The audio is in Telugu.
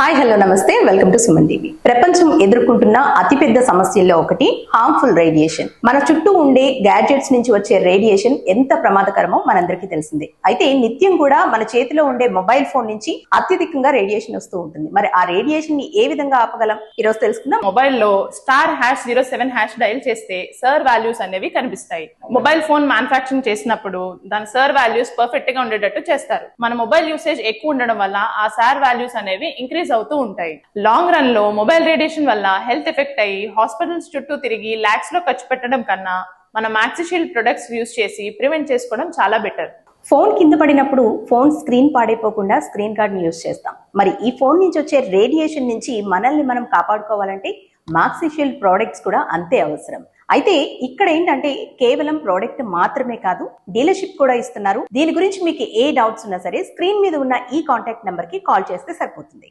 హాయ్ హలో నమస్తే వెల్కమ్ టు సుమన్ టీవీ. ప్రపంచం ఎదుర్కొంటున్న అతిపెద్ద సమస్యల్లో ఒకటి హార్మ్ఫుల్ రేడియేషన్. మన చుట్టూ ఉండే గ్యాడ్జెట్స్ నుంచి వచ్చే రేడియేషన్ ఎంత ప్రమాదకరమో మనందరికీ తెలిసిందే. అయితే నిత్యం కూడా మన చేతిలో ఉండే మొబైల్ ఫోన్ నుంచి అత్యధికంగా రేడియేషన్ వస్తూ ఉంటుంది. మరి ఆ రేడియేషన్ ని ఏ విధంగా ఆపగలం ఈ రోజు తెలుసుకుందాం. మొబైల్లో *#07# డైల్ చేస్తే సర్ వాల్యూస్ అనేవి కనిపిస్తాయి. మొబైల్ ఫోన్ మ్యానుఫ్యాక్చరింగ్ చేసినప్పుడు దాని సర్ వాల్యూస్ పర్ఫెక్ట్ గా ఉండేటట్టు చేస్తారు. మన మొబైల్ యూసేజ్ ఎక్కువ ఉండడం వల్ల ఆ సర్ వాల్యూస్ అనేవి ఇంక్రీజ్ అవుతూ ఉంటాయి. లాంగ్ రన్ లో మొబైల్ రేడియేషన్ వల్ల హెల్త్ ఎఫెక్ట్ అయ్యి హాస్పిటల్స్ చుట్టూ తిరిగి లాక్స్ లో ఖర్చు పెట్టడం కన్నా మన మ్యాక్సిషీల్డ్ ప్రొడక్ట్స్ యూజ్ చేసి ప్రివెంట్ చేసుకోవడం చాలా బెటర్. ఫోన్ కింద పడినప్పుడు ఫోన్ స్క్రీన్ పాడైపోకుండా స్క్రీన్ గార్డ్ ని యూజ్ చేస్తాం. మరి ఈ ఫోన్ నుంచి వచ్చే రేడియేషన్ నుంచి మనల్ని మనం కాపాడుకోవాలంటే మాక్సిషియల్ ప్రోడక్ట్స్ కూడా అంతే అవసరం. అయితే ఇక్కడ ఏంటంటే కేవలం ప్రోడక్ట్ మాత్రమే కాదు, డీలర్షిప్ కూడా ఇస్తున్నారు. దీని గురించి మీకు ఏ డౌట్స్ ఉన్నా సరే స్క్రీన్ మీద ఉన్న ఈ కాంటాక్ట్ నెంబర్ కి కాల్ చేస్తే సరిపోతుంది.